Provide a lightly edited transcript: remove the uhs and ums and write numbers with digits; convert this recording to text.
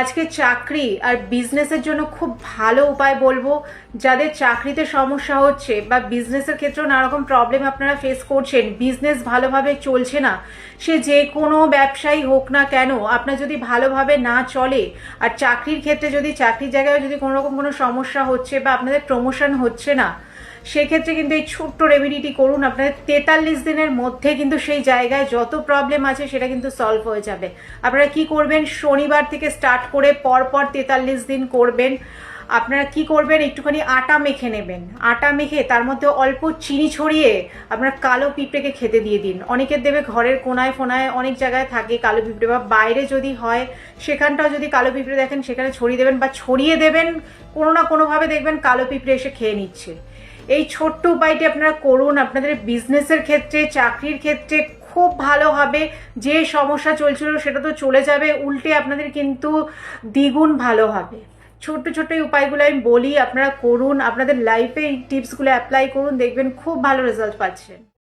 আজকে চাকরি আর বিজনেসের জন্য খুব ভালো উপায় বলবো। যাদের চাকরিতে সমস্যা হচ্ছে বা বিজনেসের ক্ষেত্রেও নানারকম প্রবলেম আপনারা ফেস করছেন, বিজনেস ভালোভাবে চলছে না, সে যে কোনো ব্যবসায়ী হোক না কেন, আপনার যদি ভালোভাবে না চলে, আর চাকরির ক্ষেত্রে যদি চাকরির জায়গায় যদি কোনো রকম কোনো সমস্যা হচ্ছে বা আপনাদের প্রমোশন হচ্ছে না, সেক্ষেত্রে কিন্তু এই ছোট্ট রেমেডিটি করুন। আপনাদের 43 দিনের মধ্যে কিন্তু সেই জায়গায় যত প্রবলেম আছে সেটা কিন্তু সলভ হয়ে যাবে। আপনারা কি করবেন, শনিবার থেকে স্টার্ট করে পরপর 43 দিন করবেন। আপনারা কি করবেন, একটুখানি আটা মেখে নেবেন। আটা মেখে তার মধ্যে অল্প চিনি ছড়িয়ে আপনারা কালো পিঁপড়েকে খেতে দিয়ে দিন। অনেকের দেবে ঘরের কোনায় ফোনায় অনেক জায়গায় থাকে কালো পিঁপড়ে, বা বাইরে যদি হয় সেখানটাও যদি কালো পিঁপড়ে দেখেন সেখানে ছড়িয়ে দেবেন, বা ছড়িয়ে দেবেন কোনো না কোনোভাবে, দেখবেন কালো পিঁপড়ে এসে খেয়ে নিচ্ছে। এই ছোট্ট উপায়টি আপনারা করুন, আপনাদের বিজনেসের ক্ষেত্রে চাকরির ক্ষেত্রে খুব ভালো হবে। যে সমস্যা চলছিল সেটা তো চলে যাবে, উল্টে আপনাদের কিন্তু দ্বিগুণ ভালো হবে। ছোট্ট ছোট্ট এই উপায়গুলো আমি বলি, আপনারা করুন, আপনাদের লাইফে এই টিপসগুলো অ্যাপ্লাই করুন, দেখবেন খুব ভালো রেজাল্ট পাচ্ছেন।